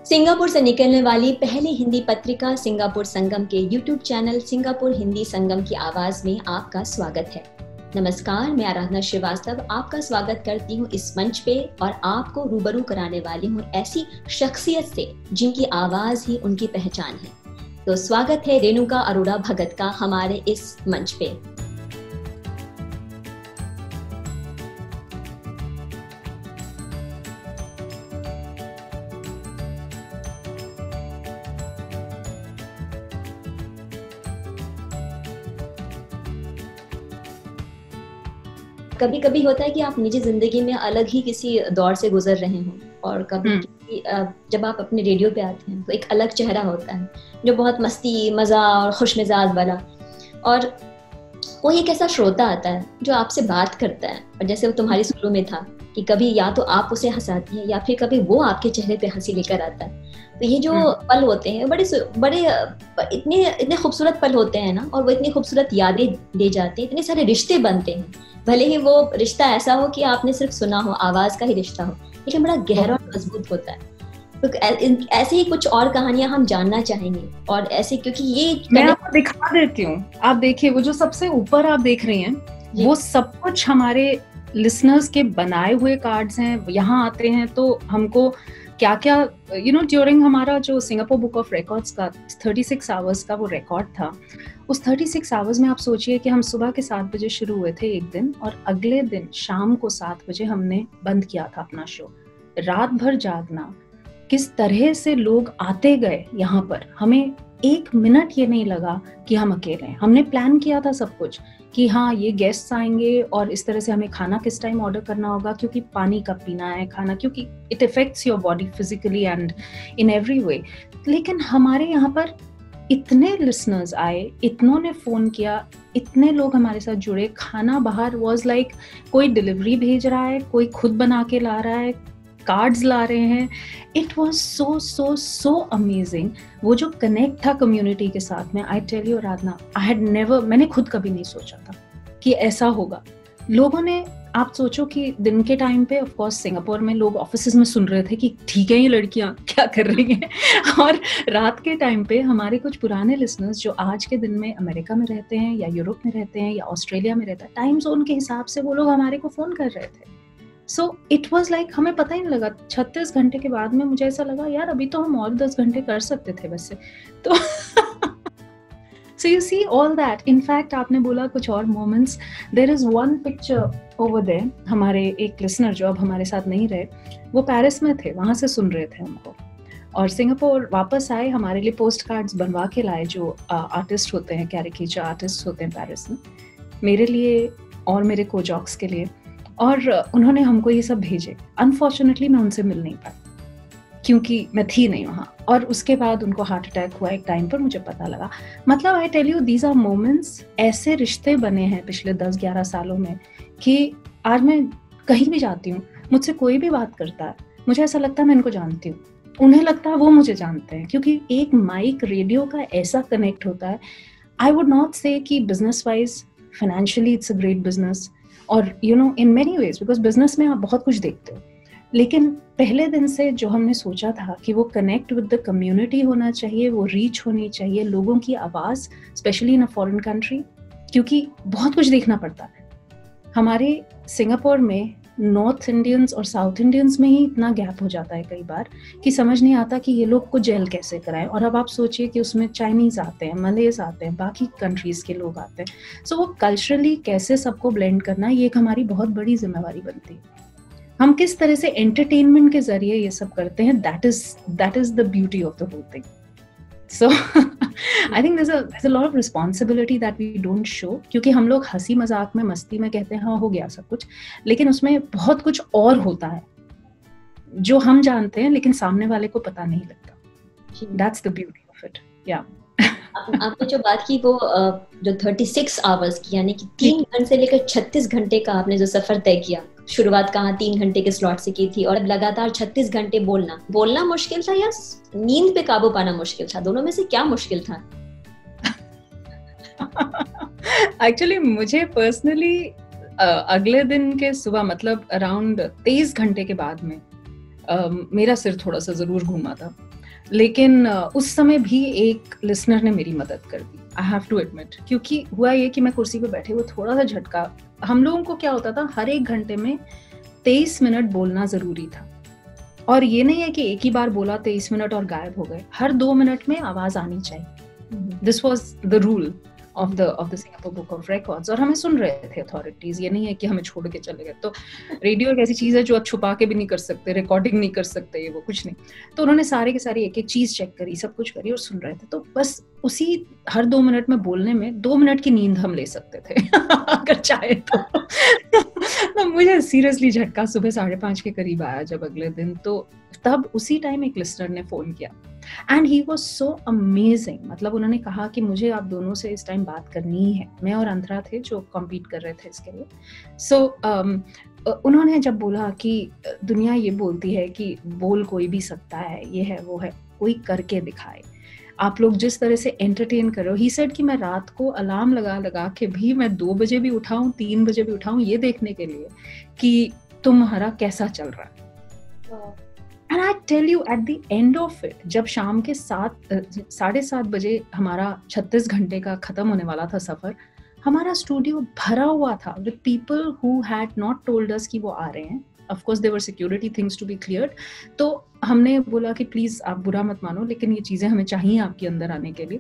Singapore से निकलने वाली पहली हिंदी पत्रिका सिंगापुर संगम के यूट्यूब चैनल सिंगापुर हिंदी संगम की आवाज में आपका स्वागत है। नमस्कार, मैं आराधना श्रीवास्तव आपका स्वागत करती हूँ इस मंच पे और आपको रूबरू कराने वाली हूँ ऐसी शख्सियत से जिनकी आवाज ही उनकी पहचान है। तो स्वागत है रेणुका अरोड़ा भगत का हमारे इस मंच पे। कभी कभी होता है कि आप निजी जिंदगी में अलग ही किसी दौर से गुजर रहे हों और कभी जब आप अपने रेडियो पे आते हैं तो एक अलग चेहरा होता है जो बहुत मस्ती मजा और खुश मिजाज वाला, और कोई एक ऐसा श्रोता आता है जो आपसे बात करता है और जैसे वो तुम्हारी शुरू में था कि कभी या तो आप उसे हंसाती हैं या फिर कभी वो आपके चेहरे पे हंसी लेकर आता है। तो ये जो पल होते हैं बड़े इतने खूबसूरत पल होते हैं ना, और वो इतनी खूबसूरत यादें दे जाते हैं, इतने सारे रिश्ते बनते हैं। भले ही वो रिश्ता ऐसा हो कि आपने सिर्फ सुना हो, आवाज का ही रिश्ता हो, लेकिन बड़ा गहरा और मजबूत होता है। तो ऐसे ही कुछ और कहानियां हम जानना चाहेंगे और ऐसे, क्योंकि ये मैं आपको दिखा देती हूँ। आप देखिए, वो जो सबसे ऊपर आप देख रही हैं वो सब कुछ हमारे लिसनर्स के बनाए हुए कार्ड्स हैं। यहाँ आते हैं तो हमको क्या क्या ड्यूरिंग हमारा जो सिंगापुर बुक ऑफ रिकॉर्ड्स का 36 आवर्स का वो रिकॉर्ड था, उस 36 आवर्स में आप सोचिए कि हम सुबह के 7 बजे शुरू हुए थे एक दिन, और अगले दिन शाम को 7 बजे हमने बंद किया था अपना शो। रात भर जागना, किस तरह से लोग आते गए यहाँ पर, हमें एक मिनट ये नहीं लगा कि हम अकेले हैं। हमने प्लान किया था सब कुछ कि हाँ ये गेस्ट्स आएंगे और इस तरह से हमें खाना किस टाइम ऑर्डर करना होगा, क्योंकि पानी कब पीना है, खाना, क्योंकि it effects your body physically and in every way. लेकिन हमारे यहाँ पर इतने लिसनर्स आए, इतनों ने फोन किया, इतने लोग हमारे साथ जुड़े। खाना बाहर वाज लाइक कोई डिलीवरी भेज रहा है, कोई खुद बना के ला रहा है, कार्ड्स ला रहे हैं। It was so so so amazing. वो जो कनेक्ट था कम्युनिटी के साथ में, I tell you Aradhana, I had never, मैंने खुद कभी नहीं सोचा था कि ऐसा होगा। लोगों ने, आप सोचो कि दिन के टाइम पे ऑफ कोर्स सिंगापुर में लोग ऑफिसेज में सुन रहे थे कि ठीक है ये लड़कियां क्या कर रही हैं, और रात के टाइम पे हमारे कुछ पुराने लिसनर्स जो आज के दिन में अमेरिका में रहते हैं या यूरोप में रहते हैं या ऑस्ट्रेलिया में रहते हैं, टाइम जोन के हिसाब से वो लोग हमारे को फोन कर रहे थे। सो इट वॉज लाइक, हमें पता ही नहीं लगा। 36 घंटे के बाद में मुझे ऐसा लगा यार अभी तो हम और 10 घंटे कर सकते थे वैसे तो So you see all that. In fact, आपने बोला कुछ और moments. There is one picture over there. हमारे एक listener जो अब हमारे साथ नहीं रहे, वो पेरिस में थे, वहाँ से सुन रहे थे हमको, और सिंगापुर वापस आए, हमारे लिए पोस्ट कार्ड्स बनवा के लाए जो आर्टिस्ट होते हैं, कैरिकेचर आर्टिस्ट होते हैं पेरिस में, मेरे लिए और मेरे को-जॉक्स के लिए, और उन्होंने हमको ये सब भेजे। अनफॉर्चुनेटली मैं उनसे मिल नहीं पाई क्योंकि मैं थी नहीं वहाँ, और उसके बाद उनको हार्ट अटैक हुआ एक टाइम पर, मुझे पता लगा। मतलब I tell you, these are moments, ऐसे रिश्ते बने हैं पिछले 10-11 सालों में कि आज मैं कहीं भी जाती हूँ, मुझसे कोई भी बात करता है, मुझे ऐसा लगता है मैं इनको जानती हूँ, उन्हें लगता है वो मुझे जानते हैं, क्योंकि एक माइक रेडियो का ऐसा कनेक्ट होता है। आई वुड नॉट से कि business wise financially it's a great business, और you know in many ways, because business में आप बहुत कुछ देखते हो, लेकिन पहले दिन से जो हमने सोचा था कि वो कनेक्ट विद द कम्युनिटी होना चाहिए, वो रीच होनी चाहिए, लोगों की आवाज़, specially in a foreign country, क्योंकि बहुत कुछ देखना पड़ता है। हमारे सिंगापुर में नॉर्थ इंडियंस और साउथ इंडियंस में ही इतना गैप हो जाता है कई बार कि समझ नहीं आता कि ये लोग को जेल कैसे कराएं। और अब आप सोचिए कि उसमें चाइनीज़ आते हैं, मलेज आते हैं, बाकी कंट्रीज़ के लोग आते हैं। सो वो कल्चरली कैसे सबको ब्लेंड करना, ये एक हमारी बहुत बड़ी जिम्मेवारी बनती है। हम किस तरह से एंटरटेनमेंट के जरिए ये सब करते हैं, that is the beauty of the whole thing. So I think there's a lot of responsibility that we don't show, क्योंकि हम लोग हंसी मजाक में, मस्ती में कहते हैं हाँ हो गया सब कुछ, लेकिन उसमें बहुत कुछ और होता है जो हम जानते हैं लेकिन सामने वाले को पता नहीं लगता। That's the beauty of it. Yeah. आपने जो बात की वो जो 36 आवर्स की, यानी कि 3 घंटे से लेकर 36 घंटे का आपने जो सफर तय किया, शुरुआत कहाँ 3 घंटे के स्लॉट से की थी, और लगातार 36 घंटे बोलना मुश्किल था या नींद पे काबू पाना मुश्किल था? दोनों में से क्या मुश्किल था? एक्चुअली मुझे पर्सनली अगले दिन के सुबह, मतलब अराउंड 23 घंटे के बाद में मेरा सिर थोड़ा सा जरूर घूमा था, लेकिन उस समय भी एक लिसनर ने मेरी मदद कर दी, आई हैव टू एडमिट। क्योंकि हुआ ये कि मैं कुर्सी पे बैठे हुए थोड़ा सा झटका, हम लोगों को क्या होता था, हर एक घंटे में 23 मिनट बोलना जरूरी था। और ये नहीं है कि एक ही बार बोला 23 मिनट और गायब हो गए, हर 2 मिनट में आवाज आनी चाहिए। This was the rule of the Singapore book of records. और हमें सुन रहे थे अथॉरिटीज, ये नहीं है कि हमें छोड़ के चले गए। तो रेडियो एक ऐसी चीज है जो आप छुपा के भी नहीं कर सकते, रिकॉर्डिंग नहीं कर सकते, ये वो कुछ नहीं। तो उन्होंने सारे के सारी एक एक चीज चेक करी, सब कुछ करी और सुन रहे थे। तो बस उसी हर 2 मिनट में बोलने में 2 मिनट की नींद हम ले सकते थे अगर चाहे तो मुझे सीरियसली झटका सुबह 5:30 के करीब आया जब अगले दिन। तो तब उसी टाइम एक लिसनर ने फोन किया and he was so amazing. मतलब उन्होंने कहा कि मुझे आप दोनों से इस टाइम बात करनी ही है। मैं और अंतरा थे जो कॉम्पीट कर रहे थे इसके लिए। सो उन्होंने जब बोला कि दुनिया ये बोलती है कि बोल कोई भी सकता है, ये है वो है, कोई करके दिखाए। आप लोग जिस तरह से एंटरटेन कर रहे हो, ही सेड कि मैं रात को अलार्म लगा के भी मैं 2 बजे भी उठाऊं, 3 बजे भी उठाऊं, ये देखने के लिए कि तुम्हारा कैसा चल रहा है। And I tell you, at the end of it, जब शाम के 7:30 बजे हमारा 36 घंटे का खत्म होने वाला था सफर, हमारा स्टूडियो भरा हुआ था with people who had not told us कि वो आ रहे हैं। Of course, there were security things to be cleared. तो हमने बोला कि प्लीज आप बुरा मत मानो, लेकिन ये चीजें हमें चाहिए आपके अंदर आने के लिए।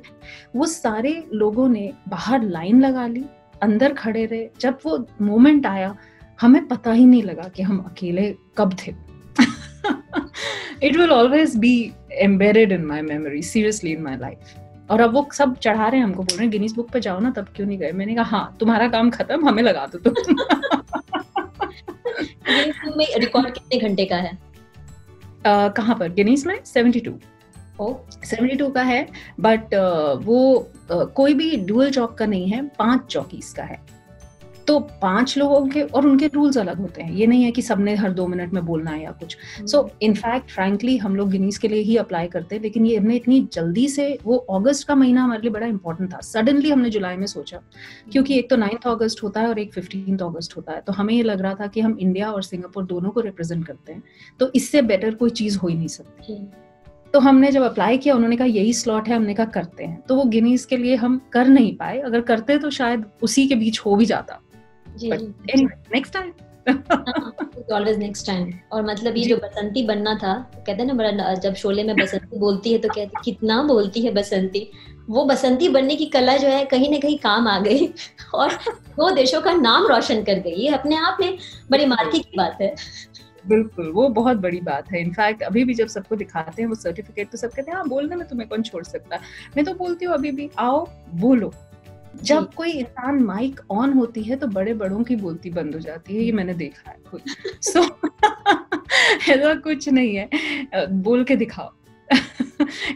वो सारे लोगों ने बाहर लाइन लगा ली, अंदर खड़े रहे। जब वो मोमेंट आया, हमें पता ही नहीं लगा कि हम अकेले कब थे। It will always be embedded in my memory, seriously in my life. और अब वो सब चढ़ा रहे हैं, हमको बोल रहे हैं गिनीज बुक पे जाओ ना, तब क्यों नहीं गए? मैंने कहा हाँ, तुम्हारा काम खत्म, हमें लगा दो तुम। गिनीज बुक में रिकॉर्ड कितने घंटे का है? कहाँ पर? गिनीज में 72। 72 का है, बट वो कोई भी डुअल चौक का नहीं है, 5 चौकीज का है। तो 5 लोगों के और उनके रूल्स अलग होते हैं। ये नहीं है कि सबने हर 2 मिनट में बोलना है या कुछ। सो इनफैक्ट फ्रैंकली हम लोग गिनीज के लिए ही अप्लाई करते हैं, लेकिन ये हमने इतनी जल्दी से, वो अगस्त का महीना हमारे लिए बड़ा इंपॉर्टेंट था। सडनली हमने जुलाई में सोचा, क्योंकि एक तो 9 अगस्त होता है और एक 15 अगस्त होता है। तो हमें ये लग रहा था कि हम इंडिया और सिंगापुर दोनों को रिप्रेजेंट करते हैं, तो इससे बेटर कोई चीज हो ही नहीं सकती। तो हमने जब अप्लाई किया, उन्होंने कहा यही स्लॉट है, हमने कहा करते हैं। तो वो गिनीज के लिए हम कर नहीं पाए, अगर करते तो शायद उसी के बीच हो भी जाता। Next time always next time. और मतलब ये जो बसंती बनना था, कहते हैं ना, बड़ा जब शोले में बसंती बोलती है तो कहते कितना बोलती है बसंती। वो बसंती बनने की कला जो है कहीं ना कहीं काम आ गई और 2 देशों का नाम रोशन कर गई। ये अपने आप में बड़ी मार्की की बात है। बिल्कुल, वो बहुत बड़ी बात है। इनफैक्ट अभी भी जब सबको दिखाते हैं वो सर्टिफिकेट, तो सब कहते हैं हाँ, बोलने में तुम्हें कौन छोड़ सकता है। मैं तो बोलती हूँ अभी भी, आओ बोलो। जब कोई इंसान माइक ऑन होती है तो बड़े बड़ों की बोलती बंद हो जाती है, ये मैंने देखा है खुद। सो ऐसा कुछ नहीं है, बोल के दिखाओ।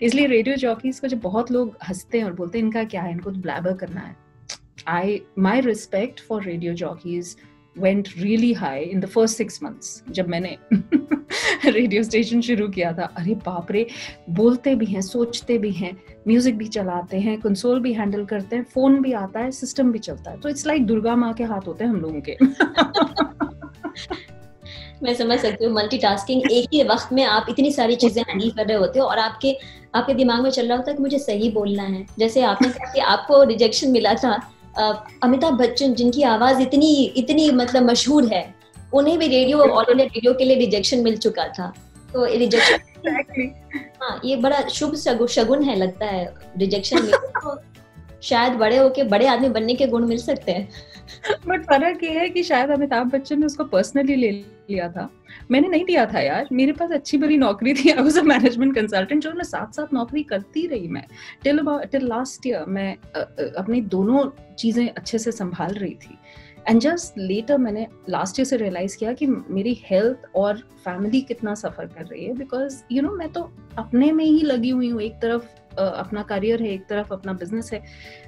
इसलिए रेडियो जॉकीज को जब बहुत लोग हंसते हैं और बोलते हैं इनका क्या है, इनको तो ब्लैबर करना है। My respect for radio jockeys went really high in the first 6 months जब मैंने रेडियो स्टेशन शुरू किया था। अरे बाप रे, बोलते भी हैं, सोचते भी हैं, म्यूजिक भी चलाते हैं, कंसोल भी हैंडल करते हैं, फोन भी आता है, सिस्टम भी चलता है। तो इट्स लाइक दुर्गा माँ के हाथ होते हैं हम लोगों के। मैं समझ सकती हूँ, मल्टीटास्किंग, एक ही वक्त में आप इतनी सारी चीजें हैंडल कर रहे होते हो और आपके दिमाग में चल रहा होता है कि मुझे सही बोलना है। जैसे आपने कहा कि आपको रिजेक्शन मिला था, अमिताभ बच्चन जिनकी आवाज इतनी मतलब मशहूर है, उन्हें भी रेडियो, ऑल इंडिया रेडियो के लिए रिजेक्शन मिल चुका था। तो रिजेक्शन हाँ, ये बड़ा शुभ शगुन है लगता है रिजेक्शन में। तो शायद बड़े होके बड़े आदमी बनने के गुण मिल सकते हैं। बट फर्क ये है कि शायद अमिताभ बच्चन ने उसको पर्सनली ले लिया था, मैंने नहीं लिया था यार। मेरे पास अच्छी बड़ी नौकरी थी, I was a management consultant, जो मैं साथ नौकरी करती रही। मैं टिल लास्ट ईयर मैं अपनी दोनों चीजें अच्छे से संभाल रही थी। एंड जस्ट लेटर मैंने लास्ट ईयर से रियलाइज किया कि मेरी हेल्थ और फैमिली कितना सफर कर रही है। बिकॉज यू नो, मैं तो अपने में ही लगी हुई हूँ। एक तरफ अपना करियर है, एक तरफ अपना बिजनेस है।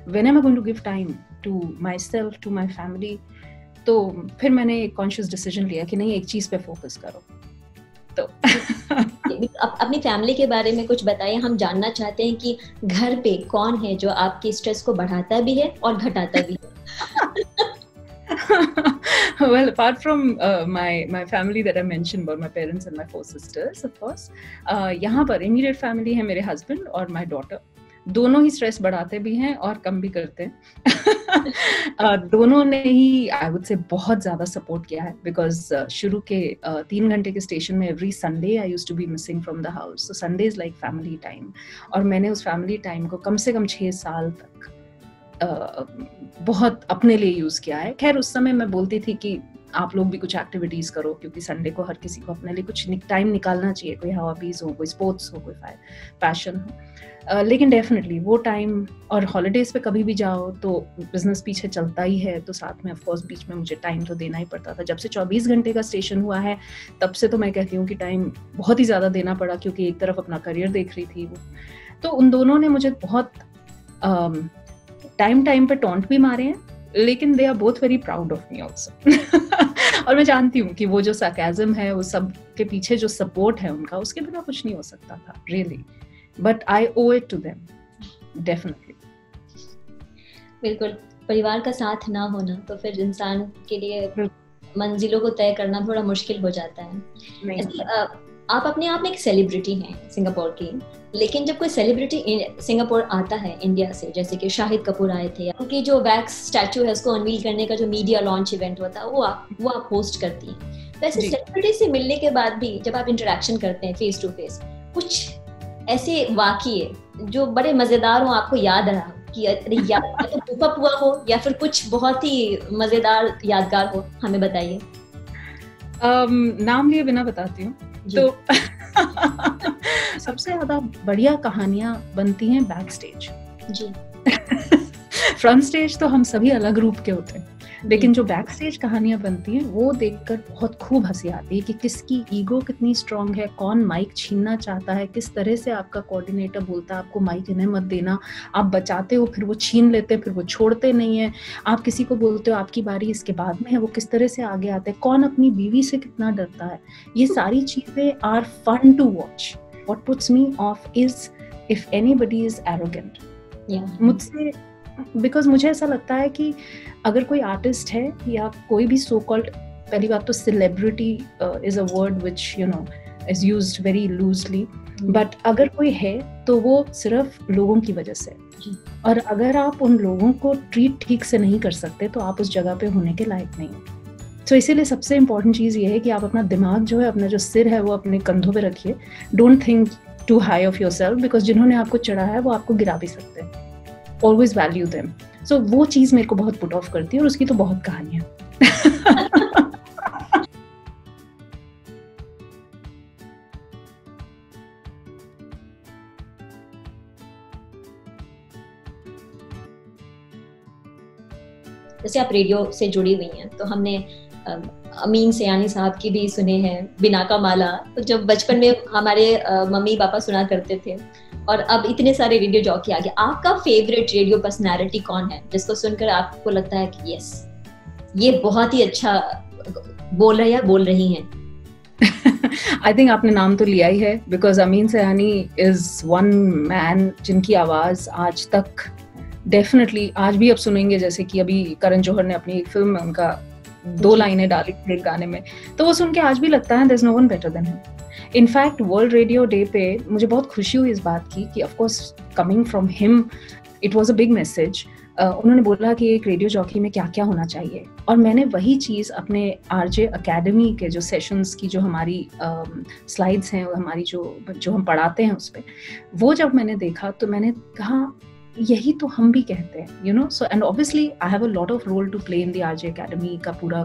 When am I going to give time to myself, to my family? तो फिर मैंने एक कॉन्शियस डिसीजन लिया कि नहीं, एक चीज पे फोकस करो। तो अपनी फैमिली के बारे में कुछ बताइए। हम जानना चाहते हैं कि घर पे कौन है जो आपकी स्ट्रेस को बढ़ाता भी है और घटाता भी है। Well, apart from my family that I mentioned about my parents and my 4 sisters, of course, यहाँ पर immediate family है मेरे husband और my daughter. दोनों ही स्ट्रेस बढ़ाते भी हैं और कम भी करते हैं. दोनों ने ही आई वुड से बहुत ज्यादा सपोर्ट किया है, बिकॉज शुरू के 3 घंटे के स्टेशन में every Sunday I used to be missing from the house. So Sunday is like family time, और मैंने उस फैमिली टाइम को कम से कम 6 साल तक बहुत अपने लिए यूज किया है. खैर उस समय मैं बोलती थी कि आप लोग भी कुछ एक्टिविटीज करो, क्योंकि संडे को हर किसी को अपने लिए कुछ टाइम निकालना चाहिए, कोई हॉबीज हो, कोई स्पोर्ट्स हो, कोई पैशन हो. लेकिन डेफिनेटली वो टाइम, और हॉलीडेज पे कभी भी जाओ तो बिजनेस पीछे चलता ही है, तो साथ में ऑफ कोर्स बीच में मुझे टाइम तो देना ही पड़ता था. जब से 24 घंटे का स्टेशन हुआ है तब से तो मैं कहती हूँ कि टाइम बहुत ही ज़्यादा देना पड़ा, क्योंकि एक तरफ अपना करियर देख रही थी वो. तो उन दोनों ने मुझे बहुत टाइम पे टॉन्ट भी मारे हैं, लेकिन they are both very proud of me also. और मैं जानती हूँ कि वो जो sarcasm है, वो सब के पीछे जो सपोर्ट है उनका, उसके बिना कुछ नहीं हो सकता था really. But I owe it to them, definitely. बिल्कुल, परिवार का साथ ना होना तो फिर इंसान के लिए मंजिलों को तय करना थोड़ा मुश्किल हो जाता है. आप अपने आप में एक सेलिब्रिटी हैं सिंगापुर की, लेकिन जब कोई सेलिब्रिटी सिंगापुर आता है इंडिया से, जैसे कि शाहिद कपूर आए थे, उनकी जो वैक्स स्टैचू है उसको अनवील करने का जो मीडिया लॉन्च इवेंट होता है वो आप होस्ट करती हैं. वैसे सेलिब्रिटी से मिलने के बाद भी जब आप इंटरेक्शन करते हैं फेस टू फेस, कुछ ऐसे वाक़ये जो बड़े मजेदार हो, आपको याद रहा कि अरे यार तो बुकअप हुआ हो, या फिर कुछ बहुत ही मजेदार यादगार हो, हमें बताइए. नाम लिए बिना बताती हूँ. तो सबसे ज्यादा बढ़िया कहानियां बनती हैं बैक स्टेज जी. फ्रंट स्टेज तो हम सभी अलग रूप के होते हैं, लेकिन जो बैक स्टेज कहानियां बनती हैं वो देखकर बहुत खूब हंसी आती है कि किसकी ईगो कितनी स्ट्रांग है, कौन माइक छीनना चाहता है, किस तरह से आपका कोऑर्डिनेटर बोलता है आपको माइक इन्हें मत देना, आप बचाते हो, फिर वो छीन लेते हैं, फिर वो छोड़ते नहीं है. आप किसी को बोलते हो आपकी बारी इसके बाद में है, वो किस तरह से आगे आते हैं, कौन अपनी बीवी से कितना डरता है. ये सारी चीजें are fun to watch. What puts me off is if anybody is arrogant मुझसे, बिकॉज मुझे ऐसा लगता है कि अगर कोई आर्टिस्ट है या कोई भी सो कॉल्ड, पहली बात तो celebrity is a word which you know is used very loosely, but अगर कोई है तो वो सिर्फ लोगों की वजह से, और अगर आप उन लोगों को ट्रीट ठीक से नहीं कर सकते तो आप उस जगह पे होने के लायक नहीं हो. तो इसीलिए सबसे इम्पोर्टेंट चीज़ ये है कि आप अपना दिमाग जो है, अपना जो सिर है वो अपने कंधों पे रखिए. Don't think too high of yourself, because जिन्होंने आपको चढ़ाया है वो आपको गिरा भी सकते हैं. Always value them. So वो चीज मेरे को बहुत पुट ऑफ करती है, और उसकी तो बहुत कहानियां. जैसे आप रेडियो से जुड़ी हुई हैं, तो हमने अमीन सयानी साहब की भी सुने हैं, बिना का माला, तो जब बचपन में हमारे मम्मी पापा सुना करते थे, और अब इतने सारे रेडियो जॉकी आ गए. आपका फेवरेट रेडियो पर्सनालिटी कौन है जिसको सुनकर आपको लगता है कि यस ये बहुत ही अच्छा बोल रहे या बोल रही हैं? आई थिंक आपने नाम तो लिया ही है, because Amin Sayani is one man जिनकी आवाज आज तक डेफिनेटली आज भी अब सुनेंगे. जैसे कि अभी करण जौहर ने अपनी एक फिल्म में उनका 2 लाइनें डाली थी एक गाने में, तो वो सुन के आज भी लगता है there's no one better than him. In fact world radio day पे मुझे बहुत खुशी हुई इस बात की कि of course coming from him it was a big message. उन्होंने बोला कि एक रेडियो जॉकी में क्या क्या होना चाहिए, और मैंने वही चीज़ अपने आरजे एकेडमी के जो सेशंस की जो हमारी स्लाइड्स हैं, हमारी जो हम पढ़ाते हैं उस पर, वो जब मैंने देखा तो मैंने कहा यही तो हम भी कहते हैं, you know. So and obviously I have a lot of role to play in the RJ academy का पूरा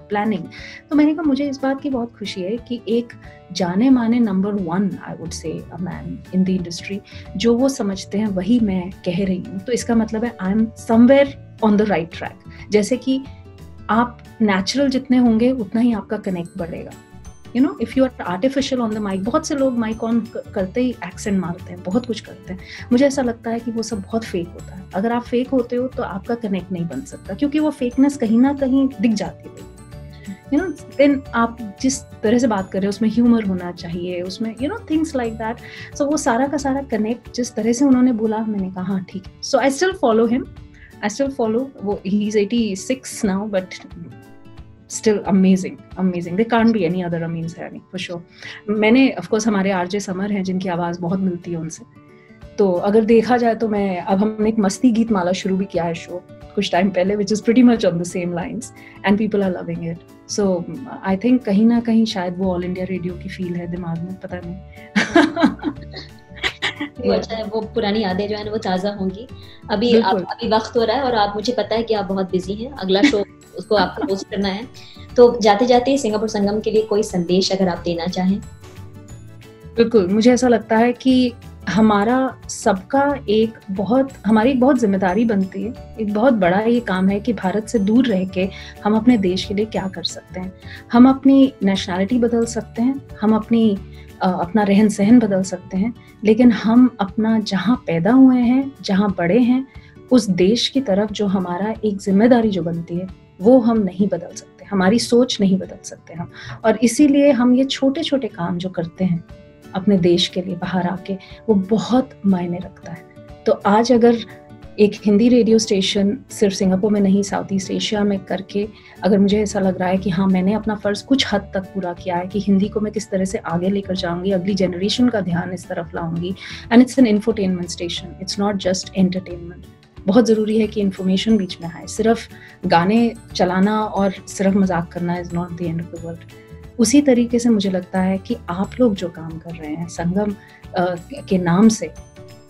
प्लानिंग. तो मैंने कहा मुझे इस बात की बहुत खुशी है कि एक जाने माने number 1 I would say a man in the industry, जो वो समझते हैं वही मैं कह रही हूँ. तो इसका मतलब है I am somewhere on the right track. जैसे कि आप नेचुरल जितने होंगे उतना ही आपका कनेक्ट बढ़ेगा. You know, if you are artificial on the mic, बहुत से लोग माइक ऑन करते ही एक्सेंट मारते हैं, बहुत कुछ करते हैं. मुझे ऐसा लगता है कि वो सब बहुत फेक होता है. अगर आप फेक होते हो तो आपका कनेक्ट नहीं बन सकता, क्योंकि वो फेकनेस कहीं ना कहीं दिख जाती है. यू नो, देन आप जिस तरह से बात कर रहे हो उसमें ह्यूमर होना चाहिए, उसमें you know things like that. So वो सारा का सारा कनेक्ट जिस तरह से उन्होंने बोला, मैंने कहा हाँ ठीक है. सो आई स्टिल फॉलो हिम, वो he is 86 now, but still amazing. There can't be any other Amin Sayani for sure. मैंने of course हमारे आरजे समर हैं जिनकी आवाज़ बहुत मिलती है उनसे, तो अगर देखा जाए तो अब हमने एक मस्ती गीत माला शुरू भी किया है शो कुछ टाइम पहले, which is pretty much on the same lines and people are loving it. So I think कहीं ना कहीं शायद वो ऑल इंडिया रेडियो की फील है दिमाग में, पता नहीं. वो अच्छा है, वो पुरानी यादें जो है ना वो ताज़ा होंगी. अभी वक्त हो रहा है और आप, मुझे पता है कि आप बहुत बिजी हैं, अगला शो उसको आपको होस्ट करना है, तो जाते जाते सिंगापुर संगम के लिए कोई संदेश अगर आप देना चाहें. बिल्कुल, मुझे ऐसा लगता है कि हमारा सबका हमारी एक बहुत जिम्मेदारी बनती है, एक बहुत बड़ा ये काम है कि भारत से दूर रह के हम अपने देश के लिए क्या कर सकते हैं. हम अपनी नेशनैलिटी बदल सकते हैं, हम अपना रहन सहन बदल सकते हैं, लेकिन हम अपना जहाँ पैदा हुए हैं, जहाँ बड़े हैं, उस देश की तरफ जो हमारा एक जिम्मेदारी जो बनती है वो हम नहीं बदल सकते, हमारी सोच नहीं बदल सकते हम. और इसीलिए हम ये छोटे छोटे काम जो करते हैं अपने देश के लिए बाहर आके, वो बहुत मायने रखता है. तो आज अगर एक हिंदी रेडियो स्टेशन सिर्फ सिंगापुर में नहीं, साउथ ईस्ट एशिया में करके, अगर मुझे ऐसा लग रहा है कि हाँ मैंने अपना फ़र्ज़ कुछ हद तक पूरा किया है कि हिंदी को मैं किस तरह से आगे लेकर जाऊंगी, अगली जनरेशन का ध्यान इस तरफ लाऊंगी. And it's an infotainment station, it's not just entertainment. बहुत ज़रूरी है कि इन्फॉर्मेशन बीच में आए. सिर्फ गाने चलाना और सिर्फ मजाक करना is not the end of the world. उसी तरीके से मुझे लगता है कि आप लोग जो काम कर रहे हैं संगम के नाम से,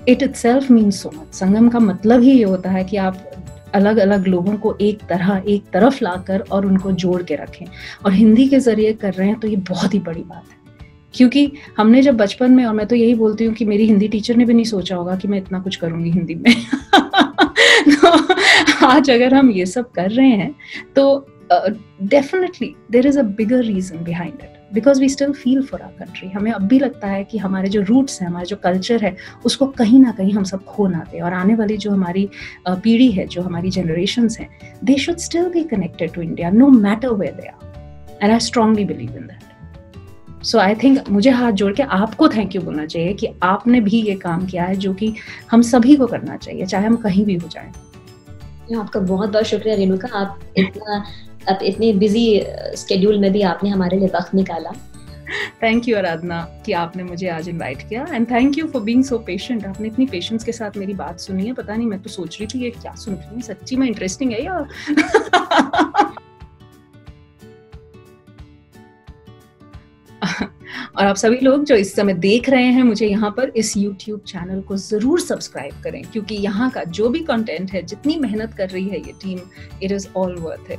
it itself means so much. Sangam का मतलब ही ये होता है कि आप अलग अलग लोगों को एक तरफ लाकर और उनको जोड़ के रखें, और हिंदी के जरिए कर रहे हैं, तो ये बहुत ही बड़ी बात है. क्योंकि हमने जब बचपन में, और मैं तो यही बोलती हूँ कि मेरी हिंदी टीचर ने भी नहीं सोचा होगा कि मैं इतना कुछ करूँगी हिंदी में. तो आज अगर हम ये सब कर रहे हैं तो definitely there is a bigger reason behind it, because we still feel for our country. हमें अब भी लगता है कि हमारे जो रूट्स हैं, हमारा जो कल्चर है, उसको कहीं ना कहीं हम सब खो ना दें, और आने वाली जो हमारी पीढ़ी है, जो हमारी generations हैं, they should still be connected to India no matter where they are, and I strongly believe in that. So I think मुझे हाथ जोड़ के आपको थैंक यू बोलना चाहिए कि आपने भी ये काम किया है, जो कि हम सभी को करना चाहिए, चाहे हम कहीं भी हो जाएं. आपका बहुत बहुत शुक्रिया रेणुका, आप इतने बिजी स्केड्यूल में भी आपने हमारे लिए वक्त निकाला. थैंक यू आराधना कि आपने मुझे आज इनवाइट किया, and thank you for being so patient. आपने इतनी पेशेंस के साथ मेरी बात सुनी है. पता नहीं, मैं तो सोच रही थी ये क्या सुन रही हूँ, सच्ची में इंटरेस्टिंग है या और आप सभी लोग जो इस समय देख रहे हैं मुझे यहाँ पर, इस YouTube चैनल को जरूर सब्सक्राइब करें, क्योंकि यहाँ का जो भी कंटेंट है, जितनी मेहनत कर रही है ये team, it is all worth it.